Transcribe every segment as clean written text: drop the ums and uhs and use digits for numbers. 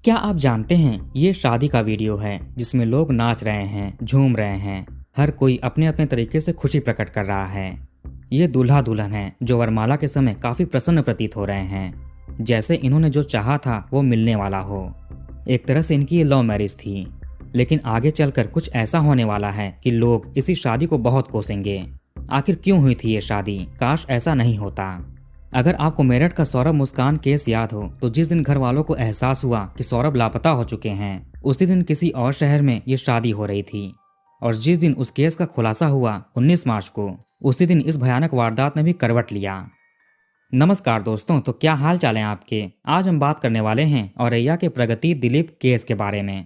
क्या आप जानते हैं ये शादी का वीडियो है जिसमें लोग नाच रहे हैं, झूम रहे हैं। हर कोई अपने अपने तरीके से खुशी प्रकट कर रहा है। ये दूल्हा दुल्हन है जो वरमाला के समय काफी प्रसन्न प्रतीत हो रहे हैं, जैसे इन्होंने जो चाहा था वो मिलने वाला हो। एक तरह से इनकी ये लव मैरिज थी, लेकिन आगे चलकर कुछ ऐसा होने वाला है कि लोग इसी शादी को बहुत कोसेंगे। आखिर क्यों हुई थी ये शादी? काश ऐसा नहीं होता। अगर आपको मेरठ का सौरभ मुस्कान केस याद हो, तो जिस दिन घर वालों को एहसास हुआ कि सौरभ लापता हो चुके हैं, उसी दिन किसी और शहर में ये शादी हो रही थी। और जिस दिन उस केस का खुलासा हुआ 19 मार्च को, उसी दिन इस भयानक वारदात ने भी करवट लिया। नमस्कार दोस्तों, तो क्या हाल चाल है आपके? आज हम बात करने वाले हैं औरैया के प्रगति दिलीप केस के बारे में।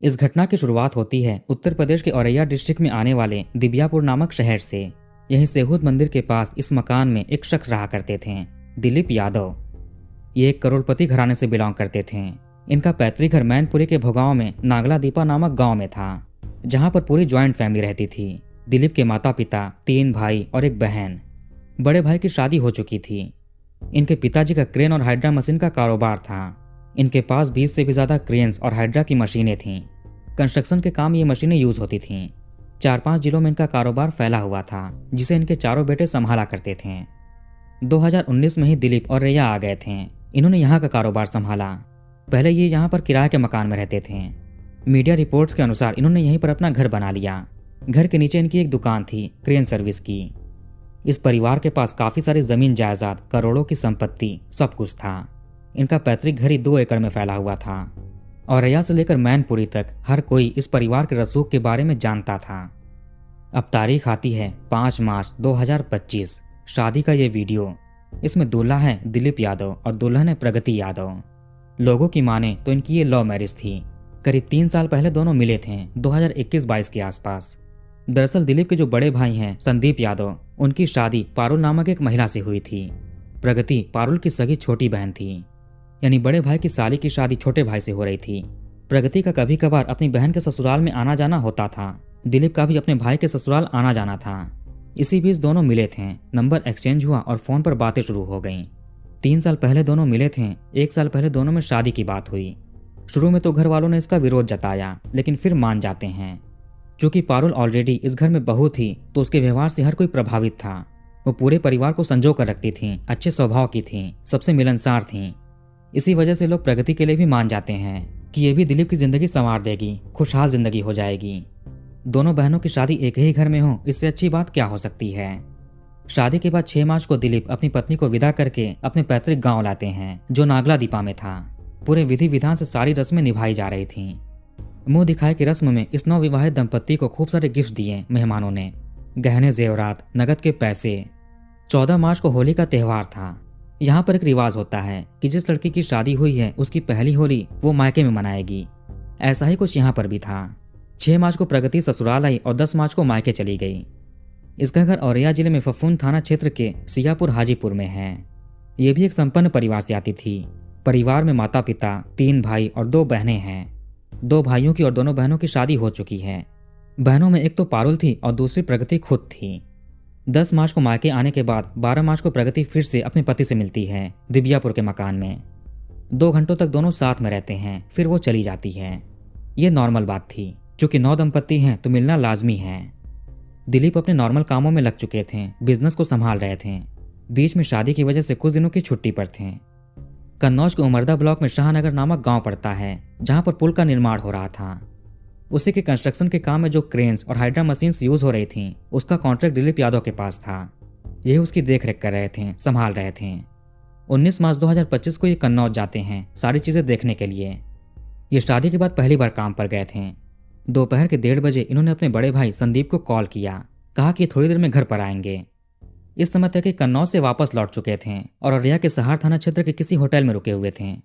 इस घटना की शुरुआत होती है उत्तर प्रदेश के औरैया डिस्ट्रिक्ट में आने वाले दिबियापुर नामक शहर से। यही सेहूद मंदिर के पास इस मकान में एक शख्स रहा करते थे, दिलीप यादव। ये एक करोड़पति घराने से बिलोंग करते थे। इनका पैतृक घर मैनपुरी के भोगांव में नागला दीपा नामक गांव में था, जहां पर पूरी ज्वाइंट फैमिली रहती थी। दिलीप के माता पिता, 3 भाई और एक बहन। बड़े भाई की शादी हो चुकी थी। इनके पिताजी का क्रेन और हाइड्रा मशीन का कारोबार था। इनके पास 20 से भी ज्यादा क्रेन्स और हाइड्रा की मशीनें थीं। कंस्ट्रक्शन के काम ये मशीनें यूज होती थीं। 4-5 जिलों में इनका कारोबार फैला हुआ था, जिसे इनके चारों बेटे संभाला करते थे। 2019 में ही दिलीप औरैया आ गए थे। इन्होंने यहाँ का कारोबार संभाला। पहले ये यहाँ पर किराए के मकान में रहते थे। मीडिया रिपोर्ट्स के अनुसार इन्होंने यहीं पर अपना घर बना लिया। घर के नीचे इनकी एक दुकान थी क्रेन सर्विस की। इस परिवार के पास काफी सारी जमीन जायदाद, करोड़ों की संपत्ति, सब कुछ था। इनका पैतृक घर ही 2 एकड़ में फैला हुआ था। औरैया से लेकर मैनपुरी तक हर कोई इस परिवार के रसूख के बारे में जानता था। अब तारीख आती है 5 मार्च 2025। शादी का ये वीडियो। इसमें दूल्हा है दिलीप यादव और दुल्हन है प्रगति यादव। लोगों की माने तो इनकी ये लव मैरिज थी। करीब 3 साल पहले दोनों मिले थे, 2021-22 के आसपास। दरअसल दिलीप के जो बड़े भाई हैं संदीप यादव, उनकी शादी पारुल नामक एक महिला से हुई थी। प्रगति पारुल की सगी छोटी बहन थी, यानी बड़े भाई की साली की शादी छोटे भाई से हो रही थी। प्रगति का कभी कभार अपनी बहन के ससुराल में आना जाना होता था। दिलीप का भी अपने भाई के ससुराल आना जाना था। इसी बीच दोनों मिले थे, नंबर एक्सचेंज हुआ और फोन पर बातें शुरू हो गईं। 3 साल पहले दोनों मिले थे। 1 साल पहले दोनों में शादी की बात हुई। शुरू में तो घर वालों ने इसका विरोध जताया, लेकिन फिर मान जाते हैं। चूंकि पारुल ऑलरेडी इस घर में बहू थी, तो उसके व्यवहार से हर कोई प्रभावित था। वो पूरे परिवार को संजो कर रखती थी, अच्छे स्वभाव की थी, सबसे मिलनसार थी। इसी वजह से लोग प्रगति के लिए भी मान जाते हैं कि ये भी दिलीप की जिंदगी संवार देगी, खुशहाल जिंदगी हो जाएगी। दोनों बहनों की शादी एक ही घर में हो, इससे अच्छी बात क्या हो सकती है। शादी के बाद 6 मार्च को दिलीप अपनी पत्नी को विदा करके अपने पैतृक गांव लाते हैं, जो नागला दीपा में था। पूरे विधि विधान से सारी रस्में निभाई जा रही थीं। मुंह दिखाए की रस्म में इस नवविवाहित दंपत्ति को खूब सारे गिफ्ट दिए मेहमानों ने, गहने जेवरात, नगद के पैसे। 14 मार्च को होली का त्यौहार था। यहाँ पर एक रिवाज होता है कि जिस लड़की की शादी हुई है उसकी पहली होली वो मायके में मनाएगी। ऐसा ही कुछ यहाँ पर भी था। 6 मार्च को प्रगति ससुराल आई और 10 मार्च को मायके चली गई। इसका घर औरैया जिले में फफूंद थाना क्षेत्र के सियापुर हाजीपुर में है। ये भी एक संपन्न परिवार से आती थी। परिवार में माता पिता, 3 भाई और 2 बहनें हैं। 2 भाइयों की और दोनों बहनों की शादी हो चुकी है। बहनों में एक तो पारुल थी और दूसरी प्रगति खुद थी। 10 मार्च को मायके आने के बाद 12 मार्च को प्रगति फिर से अपने पति से मिलती है दिबियापुर के मकान में। 2 घंटों तक दोनों साथ में रहते हैं, फिर वो चली जाती है। ये नॉर्मल बात थी, चूंकि 9 दंपत्ति हैं तो मिलना लाजमी है। दिलीप अपने नॉर्मल कामों में लग चुके थे, बिजनेस को संभाल रहे थे। बीच में शादी की वजह से कुछ दिनों की छुट्टी पर थे। कन्नौज के उमरदा ब्लॉक में शाहनगर नामक गांव पड़ता है, जहां पर पुल का निर्माण हो रहा था। उसी के कंस्ट्रक्शन के काम में जो क्रेन्स और हाइड्रा मशीन्स यूज हो रही थीं, उसका कॉन्ट्रैक्ट दिलीप यादव के पास था। यही उसकी देखरेख कर रहे थे, संभाल रहे थे। 19 मार्च 2025 को ये कन्नौज जाते हैं सारी चीजें देखने के लिए। ये शादी के बाद पहली बार काम पर गए थे। दोपहर के 1:30 बजे इन्होंने अपने बड़े भाई संदीप को कॉल किया, कहा कि थोड़ी देर में घर पर आएंगे। इस समय तक कन्नौज से वापस लौट चुके थे और औरैया के सहार थाना क्षेत्र के किसी होटल में रुके हुए थे।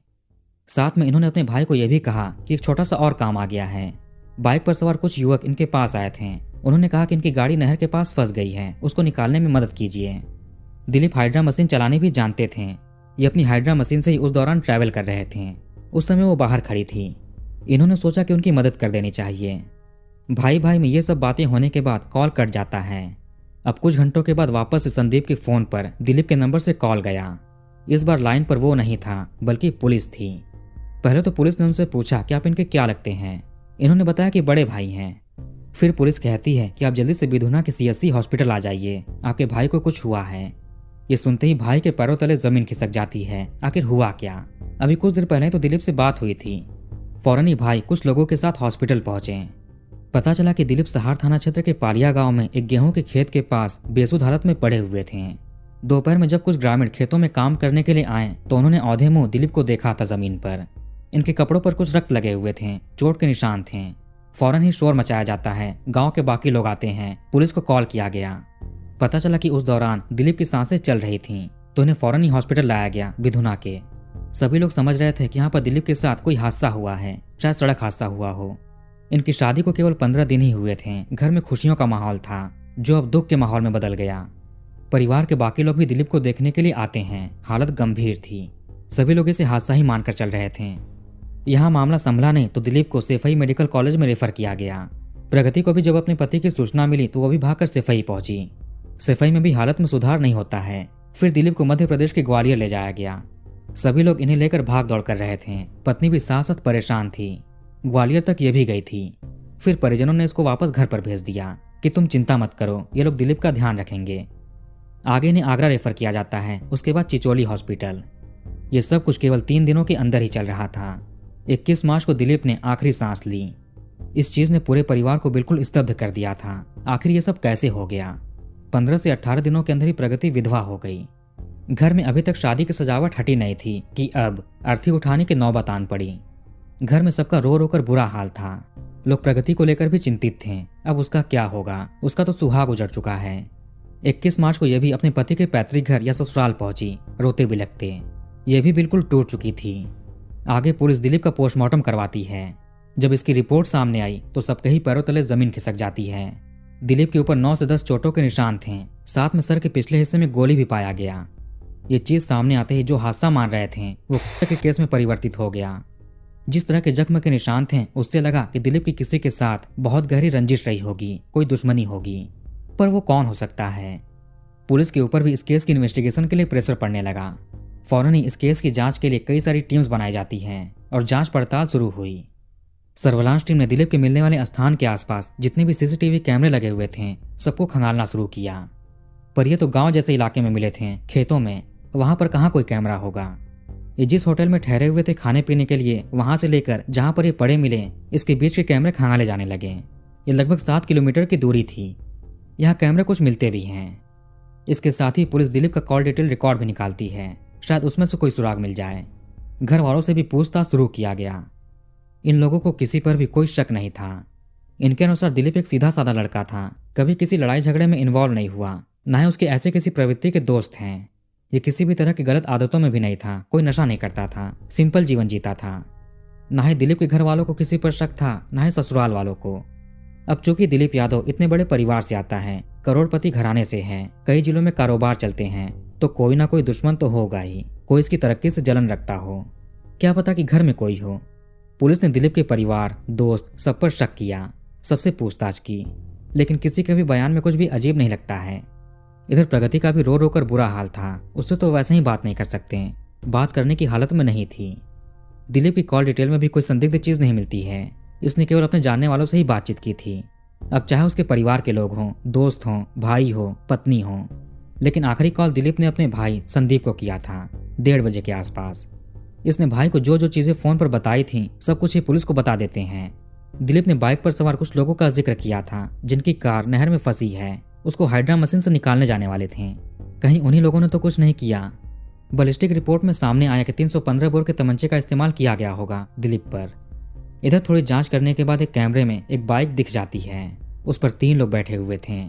साथ में इन्होंने अपने भाई को यह भी कहा कि एक छोटा सा और काम आ गया है। बाइक पर सवार कुछ युवक इनके पास आए थे। उन्होंने कहा कि इनकी गाड़ी नहर के पास फंस गई है, उसको निकालने में मदद कीजिए। दिलीप हाइड्रा मशीन चलाने भी जानते थे। ये अपनी हाइड्रा मशीन से ही उस दौरान ट्रैवल कर रहे थे। उस समय वो बाहर खड़ी थी। इन्होंने सोचा कि उनकी मदद कर देनी चाहिए। भाई भाई में ये सब बातें होने के बाद कॉल कट जाता है। अब कुछ घंटों के बाद वापस से संदीप के फोन पर दिलीप के नंबर से कॉल गया। इस बार लाइन पर वो नहीं था, बल्कि पुलिस थी। पहले तो पुलिस ने उनसे पूछा कि आप इनके क्या लगते हैं। इन्होंने बताया कि बड़े भाई हैं। फिर पुलिस कहती है कि आप जल्दी से बिधुना के सीएससी हॉस्पिटल आ जाइए, आपके भाई को कुछ हुआ है। ये सुनते ही भाई के पैरों तले जमीन खिसक जाती है। आखिर हुआ क्या? अभी कुछ देर पहले तो दिलीप से बात हुई थी। फौरन ही भाई कुछ लोगों के साथ हॉस्पिटल पहुंचे। पता चला कि दिलीप सहार थाना क्षेत्र के पालिया गांव में एक गेहूं के खेत के पास बेसुध हालत में पड़े हुए थे। दोपहर में जब कुछ ग्रामीण खेतों में काम करने के लिए आए तो उन्होंने औंधे मुंह दिलीप को देखा था जमीन पर। इनके कपड़ों पर कुछ रक्त लगे हुए थे, चोट के निशान थे। फौरन ही शोर मचाया जाता है। गांव के बाकी लोग आते हैं। पुलिस को कॉल किया गया। पता चला कि उस दौरान दिलीप की सांसें चल रही थीं, तो इन्हें फौरन ही हॉस्पिटल लाया गया बिधुना के। सभी लोग समझ रहे थे कि यहाँ पर दिलीप के साथ कोई हादसा हुआ है, शायद सड़क हादसा हुआ हो। इनकी शादी को केवल 15 दिन ही हुए थे। घर में खुशियों का माहौल था, जो अब दुख के माहौल में बदल गया। परिवार के बाकी लोग भी दिलीप को देखने के लिए आते हैं। हालत गंभीर थी। सभी लोग इसे हादसा ही मानकर चल रहे थे। यहाँ मामला संभला नहीं तो दिलीप को सैफई मेडिकल कॉलेज में रेफर किया गया। प्रगति को भी जब अपने पति की सूचना मिली तो वो भी भागकर सैफई पहुंची। सैफई में भी हालत में सुधार नहीं होता है। फिर दिलीप को मध्य प्रदेश के ग्वालियर ले जाया गया। सभी लोग इन्हें लेकर भाग दौड़ कर रहे थे। पत्नी भी साथ साथ परेशान थी। ग्वालियर तक ये भी गई थी। फिर परिजनों ने इसको वापस घर पर भेज दिया कि तुम चिंता मत करो, ये लोग दिलीप का ध्यान रखेंगे। आगे इन्हें आगरा रेफर किया जाता है, उसके बाद चिचोली हॉस्पिटल। ये सब कुछ केवल 3 दिनों के अंदर ही चल रहा था। 21 मार्च को दिलीप ने आखिरी सांस ली। इस चीज ने पूरे परिवार को बिल्कुल स्तब्ध कर दिया था। आखिर ये सब कैसे हो गया? 15 से 18 दिनों के अंदर ही प्रगति विधवा हो गई। घर में अभी तक शादी की सजावट हटी नहीं थी कि अब अर्थी उठाने की नौबत आन पड़ी। घर में सबका रो रो कर बुरा हाल था। लोग प्रगति को लेकर भी चिंतित थे। अब उसका क्या होगा? उसका तो सुहाग उजड़ चुका है। 21 मार्च को यह भी अपने पति के पैतृक घर या ससुराल पहुंची, रोते बिलखते। यह भी बिल्कुल टूट चुकी थी। आगे पुलिस दिलीप का पोस्टमार्टम करवाती है। जब इसकी रिपोर्ट सामने आई तो सबके ही पैरों तले जमीन खिसक जाती है। दिलीप के ऊपर 9 से 10 चोटों के निशान थे, साथ में सर के पिछले हिस्से में गोली भी पाया गया। ये चीज सामने आते ही जो हादसा मान रहे थे वो के केस में परिवर्तित हो गया। जिस तरह के जख्म के निशान थे उससे लगा कि दिलीप की किसी के साथ बहुत गहरी रंजिश रही होगी, कोई दुश्मनी होगी। पर वो कौन हो सकता है? पुलिस के ऊपर भी इस केस की इन्वेस्टिगेशन के लिए प्रेशर पड़ने लगा। फौरन ही इस केस की जांच के लिए कई सारी टीम्स बनाई जाती हैं और जांच पड़ताल शुरू हुई। सर्विलांस टीम ने दिलीप के मिलने वाले स्थान के आसपास जितने भी सीसीटीवी कैमरे लगे हुए थे सबको खंगालना शुरू किया। पर ये तो गांव जैसे इलाके में मिले थे, खेतों में, वहां पर कहाँ कोई कैमरा होगा। ये जिस होटल में ठहरे हुए थे खाने पीने के लिए, वहां से लेकर जहां पर ये पड़े मिले, इसके बीच के कैमरे खंगाले जाने लगे। ये लगभग 7 किलोमीटर की दूरी थी। यहाँ कैमरे कुछ मिलते भी हैं। इसके साथ ही पुलिस दिलीप का कॉल डिटेल रिकॉर्ड भी निकालती है, शायद उसमें से कोई सुराग मिल जाए। घर वालों से भी पूछताछ शुरू किया गया। इन लोगों को किसी पर भी कोई शक नहीं था। इनके अनुसार दिलीप एक सीधा साधा लड़का था, कभी किसी लड़ाई झगड़े में इन्वॉल्व नहीं हुआ, न ही उसके ऐसे किसी प्रवृत्ति के दोस्त हैं। ये किसी भी तरह की गलत आदतों में भी नहीं था, कोई नशा नहीं करता था, सिंपल जीवन जीता था। न ही दिलीप के घर वालों को किसी पर शक था, न ही ससुराल वालों को। अब चूंकि दिलीप यादव इतने बड़े परिवार से आता है, करोड़पति घराने से है, कई जिलों में कारोबार चलते हैं, तो कोई ना कोई दुश्मन तो होगा ही, कोई इसकी तरक्की से जलन रखता हो। क्या पता कि घर में कोई हो। पुलिस ने दिलीप के परिवार, दोस्त सब पर शक किया, सबसे पूछताछ की, लेकिन किसी के भी बयान में कुछ भी अजीब नहीं लगता है। इधर प्रगति का भी रो रो कर बुरा हाल था, उससे तो वैसे ही बात नहीं कर सकते, बात करने की हालत में नहीं थी। दिलीप की कॉल डिटेल में भी कोई संदिग्ध चीज नहीं मिलती है। इसने केवल अपने जानने वालों से ही बातचीत की थी। अब चाहे उसके परिवार के लोग हों, दोस्त हों, भाई हो, पत्नी हो, लेकिन आखिरी कॉल दिलीप ने अपने भाई संदीप को किया था 1:30 बजे के आसपास। इसने भाई को जो जो चीजें फोन पर बताई थीं सब कुछ ही पुलिस को बता देते हैं। दिलीप ने बाइक पर सवार कुछ लोगों का जिक्र किया था जिनकी कार नहर में फंसी है, उसको हाइड्रा मशीन से निकालने जाने वाले थे। कहीं उन्हीं लोगों ने तो कुछ नहीं किया। बैलिस्टिक रिपोर्ट में सामने आया कि 315 बोर के तमंचे का इस्तेमाल किया गया होगा दिलीप पर। इधर थोड़ी जांच करने के बाद एक कैमरे में एक बाइक दिख जाती है, उस पर 3 लोग बैठे हुए थे।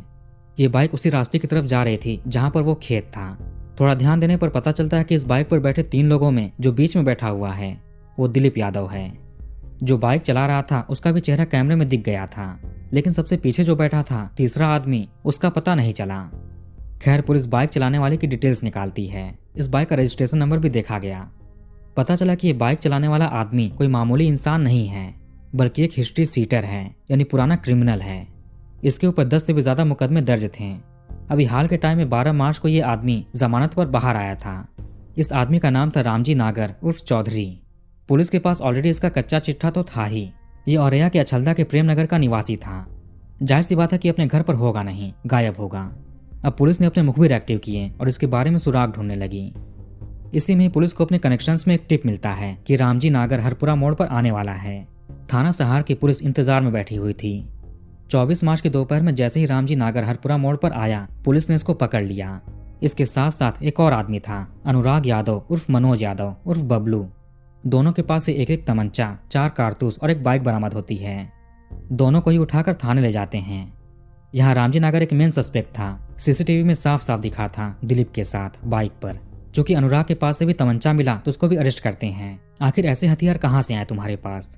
ये बाइक उसी रास्ते की तरफ जा रही थी जहां पर वो खेत था। थोड़ा ध्यान देने पर पता चलता है कि इस बाइक पर बैठे 3 लोगों में जो बीच में बैठा हुआ है वो दिलीप यादव है। जो बाइक चला रहा था उसका भी चेहरा कैमरे में दिख गया था, लेकिन सबसे पीछे जो बैठा था तीसरा आदमी, उसका पता नहीं चला। खैर पुलिस बाइक चलाने वाले की डिटेल्स निकालती है। इस बाइक का रजिस्ट्रेशन नंबर भी देखा गया। पता चला कि ये बाइक चलाने वाला आदमी कोई मामूली इंसान नहीं है, बल्कि एक हिस्ट्री सीटर है, यानी पुराना क्रिमिनल है। इसके ऊपर 10 से भी ज्यादा मुकदमे दर्ज थे। अभी हाल के टाइम में 12 मार्च को ये आदमी जमानत पर बाहर आया था। इस आदमी का नाम था रामजी नागर उर्फ चौधरी। पुलिस के पास ऑलरेडी इसका कच्चा चिट्ठा तो था ही। ये औरैया के अछलदा के प्रेम नगर का निवासी था। जाहिर सी बात है कि अपने घर पर होगा नहीं, गायब होगा। अब पुलिस ने अपने मुखबिर एक्टिव किए और इसके बारे में सुराग ढूंढने लगी। इसी में पुलिस को अपने कनेक्शंस में एक टिप मिलता है कि रामजी नागर हरपुरा मोड़ पर आने वाला है। थाना सहार की पुलिस इंतजार में बैठी हुई थी। 24 मार्च की दोपहर में जैसे ही रामजी नागर हरपुरा मोड़ पर आया, पुलिस ने इसको पकड़ लिया। इसके साथ साथ एक और आदमी था, अनुराग यादव उर्फ मनोज यादव उर्फ बबलू। दोनों के पास से एक एक तमंचा, 4 कारतूस और एक बाइक बरामद होती है। दोनों को ही उठाकर थाने ले जाते हैं। यहाँ रामजी नागर एक मेन सस्पेक्ट था। सीसीटीवी में साफ साफ दिखा था दिलीप के साथ बाइक पर। चूंकि अनुराग के पास से भी तमंचा मिला तो उसको भी अरेस्ट करते हैं। आखिर ऐसे हथियार कहाँ से आए तुम्हारे पास?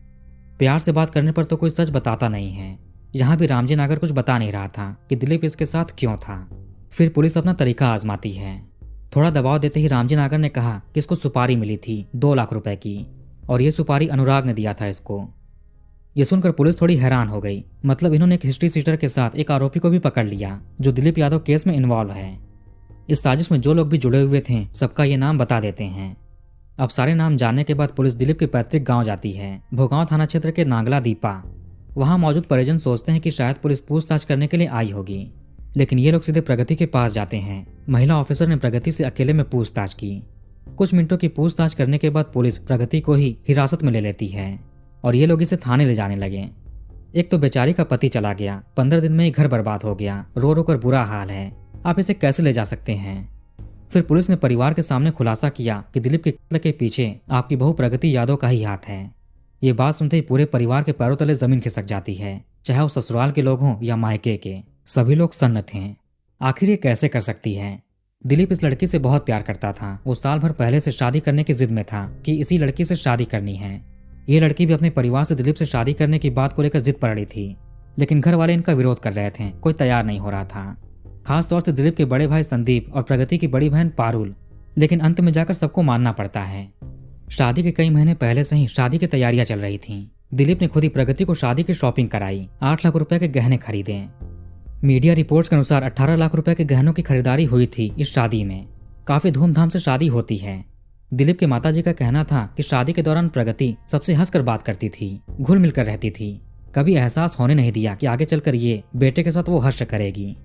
प्यार से बात करने पर तो कोई सच बताता नहीं है। यहाँ भी रामजी नागर कुछ बता नहीं रहा था कि दिलीप इसके साथ क्यों था। फिर पुलिस अपना तरीका आजमाती है। थोड़ा दबाव देते ही रामजी नागर ने कहा कि इसको सुपारी मिली थी 2 लाख रुपए की, और ये सुपारी अनुराग ने दिया था इसको। ये सुनकर पुलिस थोड़ी हैरान हो गई। मतलब इन्होंने एक हिस्ट्री सीटर के साथ एक आरोपी को भी पकड़ लिया जो दिलीप यादव केस में इन्वॉल्व है। इस साजिश में जो लोग भी जुड़े हुए थे सबका ये नाम बता देते हैं। अब सारे नाम जानने के बाद पुलिस दिलीप के पैतृक गांव जाती है, भोगांव थाना क्षेत्र के नागला दीपा। वहां मौजूद परिजन सोचते हैं कि शायद पुलिस पूछताछ करने के लिए आई होगी, लेकिन ये लोग सीधे प्रगति के पास जाते हैं। महिला ऑफिसर ने प्रगति से अकेले में पूछताछ की। कुछ मिनटों की पूछताछ करने के बाद पुलिस प्रगति को ही हिरासत में ले लेती है और ये लोग इसे थाने ले जाने लगे। एक तो बेचारी का पति चला गया, 15 दिन में ही घर बर्बाद हो गया, रो रो कर बुरा हाल है, आप इसे कैसे ले जा सकते हैं? फिर पुलिस ने परिवार के सामने खुलासा किया कि दिलीप के कत्ल के पीछे आपकी बहू प्रगति यादव का ही हाथ है। ये बात सुनते ही पूरे परिवार के पैरों तले जमीन खिसक जाती है, चाहे वो ससुराल के लोग हों या मायके के। सभी लोग सन्न थे। आखिर ये कैसे कर सकती है? दिलीप इस लड़की से बहुत प्यार करता था। वो साल भर पहले से शादी करने की जिद में था कि इसी लड़की से शादी करनी है। ये लड़की भी अपने परिवार से दिलीप से शादी करने की बात को लेकर जिद पड़ रही थी, लेकिन घर वाले इनका विरोध कर रहे थे, कोई तैयार नहीं हो रहा था। खास तौर से दिलीप के बड़े भाई संदीप और प्रगति की बड़ी बहन पारुल। लेकिन अंत में जाकर सबको मानना पड़ता है। शादी के कई महीने पहले से ही शादी की तैयारियां चल रही थीं। दिलीप ने खुद ही प्रगति को शादी की शॉपिंग कराई, 8 लाख रुपए के गहने खरीदे। मीडिया रिपोर्ट्स के अनुसार 18 लाख रुपए के गहनों की खरीदारी हुई थी इस शादी में। काफी धूमधाम से शादी होती है। दिलीप के माताजी का कहना था कि शादी के दौरान प्रगति सबसे हंसकर बात करती थी, घुल मिलकर रहती थी, कभी एहसास होने नहीं दिया कि आगे चलकर ये बेटे के साथ वो हर्ष करेगी।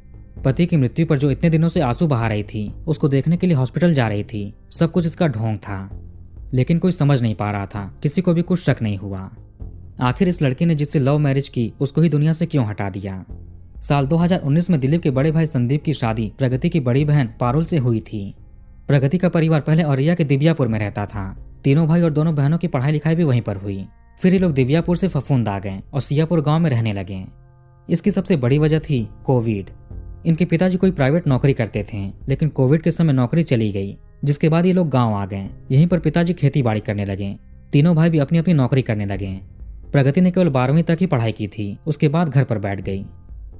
पति की मृत्यु पर जो इतने दिनों से आंसू बहा रही थी, उसको देखने के लिए हॉस्पिटल जा रही थी। सब कुछ इसका ढोंग था, लेकिन कोई समझ नहीं पा रहा था, किसी को भी कुछ शक नहीं हुआ। आखिर इस लड़की ने जिससे लव मैरिज की उसको ही दुनिया से क्यों हटा दिया? साल 2019 में दिलीप के बड़े भाई संदीप की शादी प्रगति की बड़ी बहन पारुल से हुई थी। प्रगति का परिवार पहले औरैया के दिव्यापुर में रहता था। तीनों भाई और दोनों बहनों की पढ़ाई लिखाई भी वहीं पर हुई। फिर ये लोग दिव्यापुर से फफूंद आ गए और सियापुर गांव में रहने लगे। इसकी सबसे बड़ी वजह थी कोविड। इनके पिताजी कोई प्राइवेट नौकरी करते थे, लेकिन कोविड के समय नौकरी चली गई, जिसके बाद ये लोग गाँव आ गए। यहीं पर पिताजी खेती बाड़ी करने लगे। तीनों भाई भी अपनी अपनी नौकरी करने लगे। प्रगति ने केवल 12वीं तक ही पढ़ाई की थी, उसके बाद घर पर बैठ गई।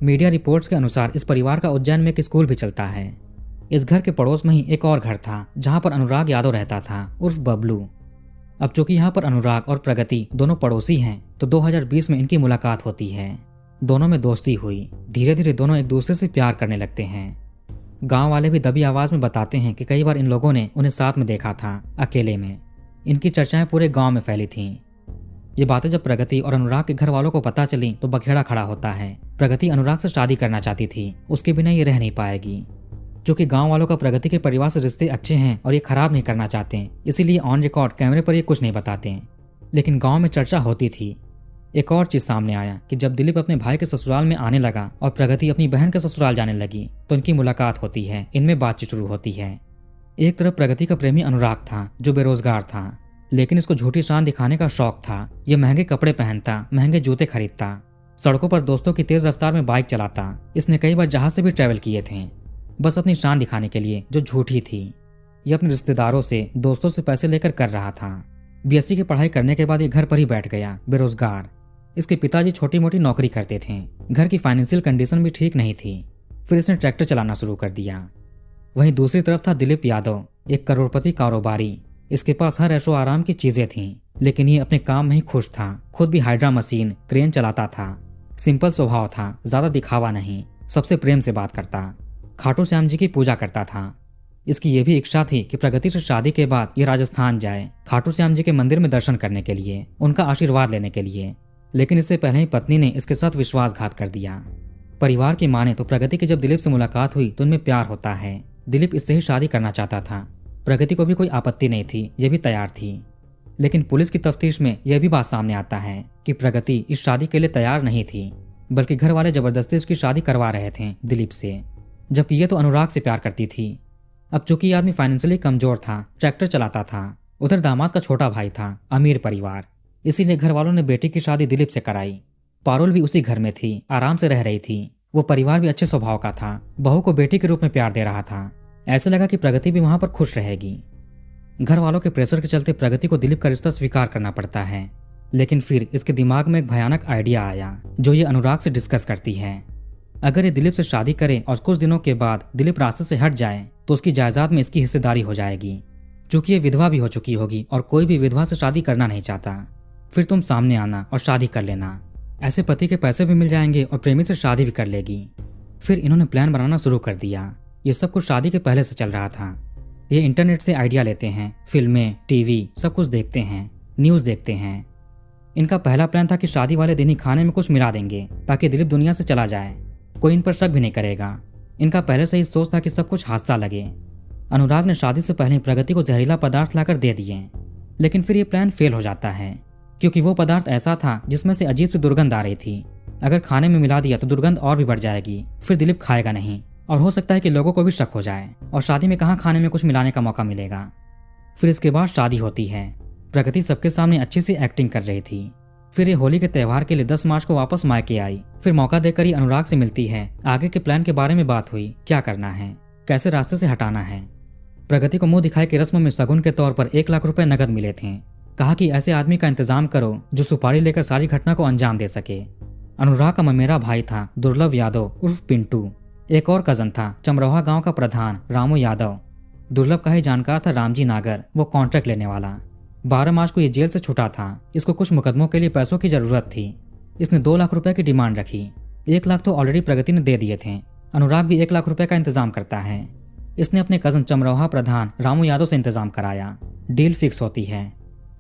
मीडिया रिपोर्ट्स के अनुसार इस परिवार का उज्जैन में एक स्कूल भी चलता है। इस घर के पड़ोस में ही एक और घर था जहां पर अनुराग यादव रहता था उर्फ बबलू। अब चूंकि यहाँ पर अनुराग और प्रगति दोनों पड़ोसी हैं, तो 2020 में इनकी मुलाकात होती है। दोनों में दोस्ती हुई। धीरे धीरे दोनों एक दूसरे से प्यार करने लगते हैं। गांव वाले भी दबी आवाज में बताते हैं कि कई बार इन लोगों ने उन्हें साथ में देखा था, अकेले में। इनकी चर्चाएं पूरे गांव में फैली थीं। ये बातें जब प्रगति और अनुराग के घर वालों को पता चली तो बखेड़ा खड़ा होता है। प्रगति अनुराग से शादी करना चाहती थी, उसके बिना ये रह नहीं पाएगी। क्योंकि गांव वालों का प्रगति के परिवार से रिश्ते अच्छे हैं और ये खराब नहीं करना चाहते, इसीलिए ऑन रिकॉर्ड कैमरे पर ये कुछ नहीं बताते। लेकिन गांव में चर्चा होती थी। एक और चीज सामने आया कि जब दिलीप अपने भाई के ससुराल में आने लगा और प्रगति अपनी बहन के ससुराल जाने लगी, तो इनकी मुलाकात होती है, इनमें बातचीत शुरू होती है। एक तरफ प्रगति का प्रेमी अनुराग था जो बेरोजगार था, लेकिन इसको झूठी शान दिखाने का शौक था। ये महंगे कपड़े पहनता, महंगे जूते खरीदता, सड़कों पर दोस्तों की तेज रफ्तार में बाइक चलाता। इसने कई बार जहाज से भी ट्रैवल किए थे, बस अपनी शान दिखाने के लिए, जो झूठी थी। ये अपने रिश्तेदारों से, दोस्तों से पैसे लेकर कर रहा था। बीएससी की पढ़ाई करने के बाद ये घर पर ही बैठ गया, बेरोजगार। इसके पिताजी छोटी मोटी नौकरी करते थे। घर की फाइनेंशियल कंडीशन भी ठीक नहीं थी। फिर इसने ट्रैक्टर चलाना शुरू कर दिया। वहीं दूसरी तरफ था दिलीप यादव, एक करोड़पति कारोबारी। इसके पास हर ऐशो आराम की चीजें थीं, लेकिन ये अपने काम में ही खुश था। खुद भी हाइड्रा मशीन, क्रेन चलाता था। सिंपल स्वभाव था, ज्यादा दिखावा नहीं, सबसे प्रेम से बात करता। खाटू श्याम जी की पूजा करता था। इसकी ये भी इच्छा थी कि प्रगति से शादी के बाद ये राजस्थान जाए, खाटू श्याम जी के मंदिर में दर्शन करने के लिए, उनका आशीर्वाद लेने के लिए। लेकिन इससे पहले ही पत्नी ने इसके साथ विश्वासघात कर दिया। परिवार की माने तो प्रगति की जब दिलीप से मुलाकात हुई तो उनमें प्यार होता है। दिलीप इससे ही शादी करना चाहता था। प्रगति को भी कोई आपत्ति नहीं थी, ये भी तैयार थी। लेकिन पुलिस की तफ्तीश में यह भी बात सामने आता है कि प्रगति इस शादी के लिए तैयार नहीं थी, बल्कि घर वाले जबरदस्ती इसकी शादी करवा रहे थे दिलीप से, जबकि ये तो अनुराग से प्यार करती थी। अब चूंकि ये आदमी फाइनेंशियली कमजोर था, ट्रैक्टर चलाता था, उधर दामाद का छोटा भाई था, अमीर परिवार, इसीलिए घर वालों ने बेटी की शादी दिलीप से कराई। पारुल भी उसी घर में थी, आराम से रह रही थी। वो परिवार भी अच्छे स्वभाव का था, बहू को बेटी के रूप में प्यार दे रहा था। ऐसे लगा कि प्रगति भी वहां पर खुश रहेगी। घर वालों के प्रेशर के चलते प्रगति को दिलीप का रिश्ता स्वीकार करना पड़ता है। लेकिन फिर इसके दिमाग में एक भयानक आइडिया आया जो ये अनुराग से डिस्कस करती है। अगर ये दिलीप से शादी करे और कुछ दिनों के बाद दिलीप रास्ते से हट जाए तो उसकी जायदाद में इसकी हिस्सेदारी हो जाएगी। चूंकि ये विधवा भी हो चुकी होगी और कोई भी विधवा से शादी करना नहीं चाहता, फिर तुम सामने आना और शादी कर लेना। ऐसे पति के पैसे भी मिल जाएंगे और प्रेमी से शादी भी कर लेगी। फिर इन्होंने प्लान बनाना शुरू कर दिया। ये सब कुछ शादी के पहले से चल रहा था। ये इंटरनेट से आइडिया लेते हैं, फिल्में, टीवी सब कुछ देखते हैं, न्यूज़ देखते हैं। इनका पहला प्लान था कि शादी वाले दिन ही खाने में कुछ मिला देंगे ताकि दिलीप दुनिया से चला जाए, कोई इन पर शक भी नहीं करेगा। इनका पहले से ही सोच था कि सब कुछ हादसा लगे। अनुराग ने शादी से पहले प्रगति को जहरीला पदार्थ लाकर दे दिए, लेकिन फिर ये प्लान फेल हो जाता है क्योंकि वो पदार्थ ऐसा था जिसमें से अजीब सी दुर्गंध आ रही थी। अगर खाने में मिला दिया तो दुर्गंध और भी बढ़ जाएगी, फिर दिलीप खाएगा नहीं और हो सकता है कि लोगों को भी शक हो जाए और शादी में कहाँ खाने में कुछ मिलाने का मौका मिलेगा। फिर इसके बाद शादी होती है। प्रगति सबके सामने अच्छी सी एक्टिंग कर रही थी। फिर ये होली के त्यौहार के लिए 10 मार्च को वापस मायके आई। फिर मौका देकर ही अनुराग से मिलती है। आगे के प्लान के बारे में बात हुई, क्या करना है, कैसे रास्ते से हटाना है। प्रगति को मुंह दिखाई की रस्म में शगुन के तौर पर 1 लाख रुपए नगद मिले थे। कहा कि ऐसे आदमी का इंतजाम करो जो सुपारी लेकर सारी घटना को अंजाम दे सके। अनुराग का ममेरा भाई था दुर्लभ यादव उर्फ पिंटू। एक और कजन था चमरोहा गांव का प्रधान रामू यादव। दुर्लभ का ही जानकार था रामजी नागर, वो कॉन्ट्रैक्ट लेने वाला। 12 मार्च को ये जेल से छूटा था। इसको कुछ मुकदमों के लिए पैसों की जरूरत थी। इसने 2 लाख रुपए की डिमांड रखी। 1 लाख तो ऑलरेडी प्रगति ने दे दिए थे। अनुराग भी 1 लाख रुपए का इंतजाम करता है। इसने अपने कजन चमरोहा प्रधान रामू यादव से इंतजाम कराया। डील फिक्स होती है।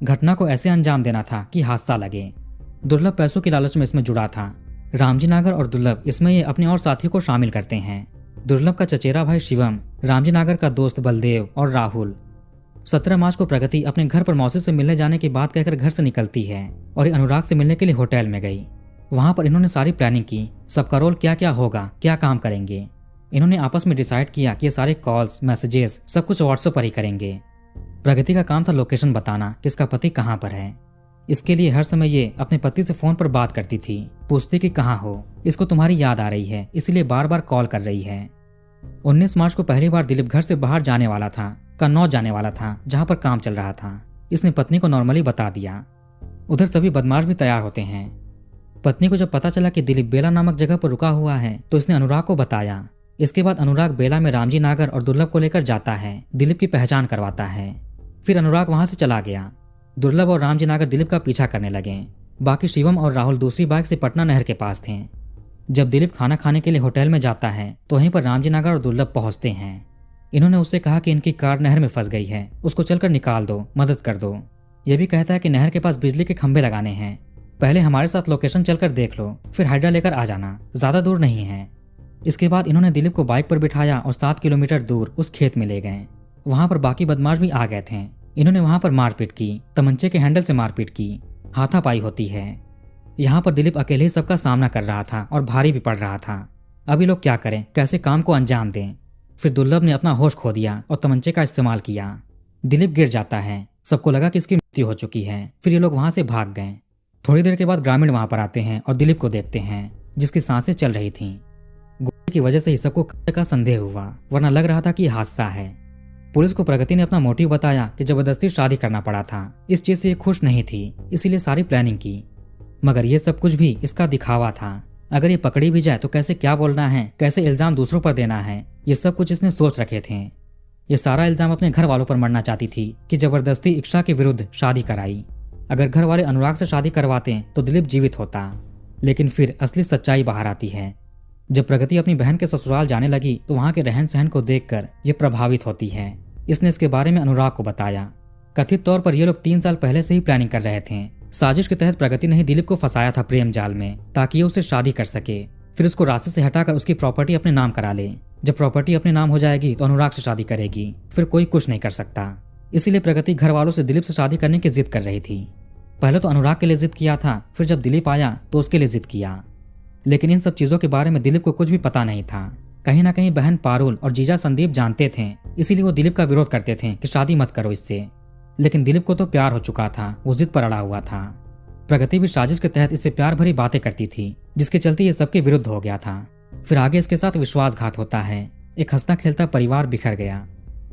घटना को ऐसे अंजाम देना था कि हादसा लगे। दुर्लभ पैसों की लालच में इसमें जुड़ा था। रामजी नागर और दुर्लभ इसमें ये अपने और साथियों को शामिल करते हैं। दुर्लभ का चचेरा भाई शिवम, रामजी नागर का दोस्त बलदेव और राहुल। 17 मार्च को प्रगति अपने घर पर मौसी से मिलने जाने की बात कहकर घर से निकलती है और ये अनुराग से मिलने के लिए होटल में गई। वहां पर इन्होंने सारी प्लानिंग की, सबका रोल क्या क्या होगा, क्या काम करेंगे। इन्होंने आपस में डिसाइड किया कि ये सारे कॉल्स, मैसेजेस सब कुछ व्हाट्सएप पर ही करेंगे। प्रगति का काम था लोकेशन बताना कि इसका पति कहाँ पर है। इसके लिए हर समय ये अपने पति से फोन पर बात करती थी, पूछती कि कहाँ हो, इसको तुम्हारी याद आ रही है इसलिए बार बार कॉल कर रही है। 19 मार्च को पहली बार दिलीप घर से बाहर जाने वाला था, कन्नौज जाने वाला था जहाँ पर काम चल रहा था। इसने पत्नी को नॉर्मली बता दिया। उधर सभी बदमाश भी तैयार होते हैं। पत्नी को जब पता चला कि दिलीप बेला नामक जगह पर रुका हुआ है तो इसने अनुराग को बताया। इसके बाद अनुराग बेला में रामजी नागर और दुर्लभ को लेकर जाता है, दिलीप की पहचान करवाता है। फिर अनुराग वहां से चला गया। दुर्लभ और रामजी नागर दिलीप का पीछा करने लगे। बाकी शिवम और राहुल दूसरी बाइक से पटना नहर के पास थे। जब दिलीप खाना खाने के लिए होटल में जाता है तो वहीं पर रामजी नागर और दुर्लभ पहुंचते हैं। इन्होंने उससे कहा कि इनकी कार नहर में फंस गई है, उसको चलकर निकाल दो, मदद कर दो। यह भी कहता है कि नहर के पास बिजली के खंभे लगाने हैं, पहले हमारे साथ लोकेशन चलकर देख लो, फिर हाइड्रा लेकर आ जाना, ज्यादा दूर नहीं है। इसके बाद इन्होंने दिलीप को बाइक पर बिठाया और 7 किलोमीटर दूर उस खेत में ले गए। वहां पर बाकी बदमाश भी आ गए थे। इन्होंने वहां पर मारपीट की, तमंचे के हैंडल से मारपीट की, हाथापाई होती है। यहाँ पर दिलीप अकेले ही सबका सामना कर रहा था और भारी भी पड़ रहा था। अभी लोग क्या करें, कैसे काम को अंजाम दें। फिर दुर्लभ ने अपना होश खो दिया और तमंचे का इस्तेमाल किया। दिलीप गिर जाता है। सबको लगा कि इसकी मृत्यु हो चुकी है। फिर ये लोग वहां से भाग गए। थोड़ी देर के बाद ग्रामीण वहां पर आते हैं और दिलीप को देखते हैं, जिसकी सांसें चल रही थीं। गोली की वजह से ही सबको का संदेह हुआ, वरना लग रहा था कि हादसा है। पुलिस को प्रगति ने अपना मोटिव बताया कि जबरदस्ती शादी करना पड़ा था, इस चीज से ये खुश नहीं थी, इसीलिए सारी प्लानिंग की। मगर ये सब कुछ भी इसका दिखावा था। अगर ये पकड़ी भी जाए तो कैसे क्या बोलना है, कैसे इल्जाम दूसरों पर देना है, ये सब कुछ इसने सोच रखे थे। ये सारा इल्जाम अपने घर वालों पर मरना चाहती थी कि जबरदस्ती इच्छा के विरुद्ध शादी कराई। अगर घर वाले अनुराग से शादी करवाते तो दिलीप जीवित होता। लेकिन फिर असली सच्चाई बाहर आती है। जब प्रगति अपनी बहन के ससुराल जाने लगी तो वहाँ के रहन सहन को देखकर ये प्रभावित होती है। इसने इसके बारे में अनुराग को बताया। कथित तौर पर ये लोग 3 साल पहले से ही प्लानिंग कर रहे थे। साजिश के तहत प्रगति ने ही दिलीप को फंसाया था प्रेम जाल में, ताकि ये उससे शादी कर सके, फिर उसको रास्ते से हटाकर उसकी प्रॉपर्टी अपने नाम करा ले। जब प्रॉपर्टी अपने नाम हो जाएगी तो अनुराग से शादी करेगी, फिर कोई कुछ नहीं कर सकता। इसीलिए प्रगति घर वालों से दिलीप से शादी करने की जिद कर रही थी। पहले तो अनुराग के लिए जिद किया था, फिर जब दिलीप आया तो उसके लिए जिद किया। लेकिन इन सब चीजों के बारे में दिलीप को कुछ भी पता नहीं था। कहीं ना कहीं बहन पारुल और जीजा संदीप जानते थे, इसीलिए वो दिलीप का विरोध करते थे कि शादी मत करो इससे। लेकिन दिलीप को तो प्यार हो चुका था, वो जिद पर अड़ा हुआ था। प्रगति भी साजिश के तहत इससे प्यार भरी बातें करती थी, जिसके चलते ये सबके विरुद्ध हो गया था। फिर आगे इसके साथ विश्वासघात होता है। एक हंसता खेलता परिवार बिखर गया।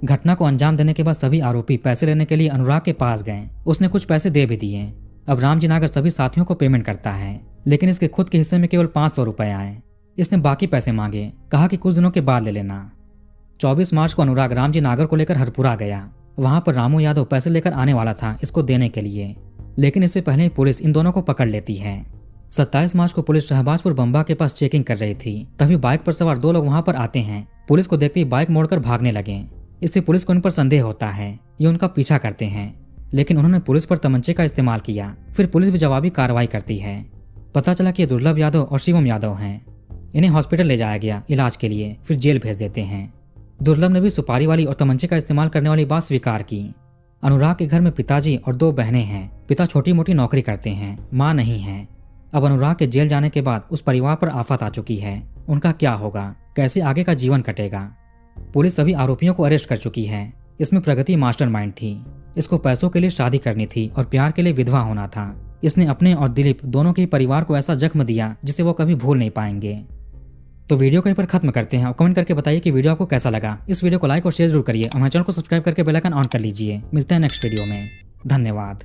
घटना को अंजाम देने के बाद सभी आरोपी पैसे लेने के लिए अनुराग के पास गए। उसने कुछ पैसे दे भी दिए। अब रामजी नागर सभी साथियों को पेमेंट करता है, लेकिन इसके खुद के हिस्से में केवल 500 रुपए आए। इसने बाकी पैसे मांगे, कहा कि कुछ दिनों के बाद ले लेना। 24 मार्च को अनुराग रामजी नागर को लेकर हरपुरा गया। वहां पर रामू यादव पैसे लेकर आने वाला था इसको देने के लिए, लेकिन इससे पहले ही पुलिस इन दोनों को पकड़ लेती है। 27 मार्च को पुलिस शहबाजपुर बंबा के पास चेकिंग कर रही थी, तभी बाइक पर सवार 2 लोग वहां पर आते हैं। पुलिस को देखते ही बाइक मोड़कर भागने लगे। इससे पुलिस को इन पर संदेह होता है, ये उनका पीछा करते हैं, लेकिन उन्होंने पुलिस पर तमंचे का इस्तेमाल किया। फिर पुलिस भी जवाबी कार्रवाई करती है। पता चला कि ये दुर्लभ यादव और शिवम यादव हैं। इन्हें हॉस्पिटल ले जाया गया इलाज के लिए, फिर जेल भेज देते हैं। दुर्लभ ने भी सुपारी वाली और तमंचे का इस्तेमाल करने वाली बात स्वीकार की। अनुराग के घर में पिताजी और 2 बहनें हैं। पिता छोटी मोटी नौकरी करते हैं, माँ नहीं है। अब अनुराग के जेल जाने के बाद उस परिवार पर आफत आ चुकी है। उनका क्या होगा, कैसे आगे का जीवन कटेगा। पुलिस सभी आरोपियों को अरेस्ट कर चुकी है। इसमें प्रगति मास्टरमाइंड थी। इसको पैसों के लिए शादी करनी थी और प्यार के लिए विधवा होना था। इसने अपने और दिलीप दोनों के परिवार को ऐसा जख्म दिया जिसे वो कभी भूल नहीं पाएंगे। तो वीडियो को यहीं पर खत्म करते हैं और कमेंट करके बताइए कि वीडियो आपको कैसा लगा। इस वीडियो को लाइक और शेयर जरूर करिए और हमारे चैनल को सब्सक्राइब करके बेल आइकन ऑन कर लीजिए। मिलते हैं नेक्स्ट वीडियो में। धन्यवाद।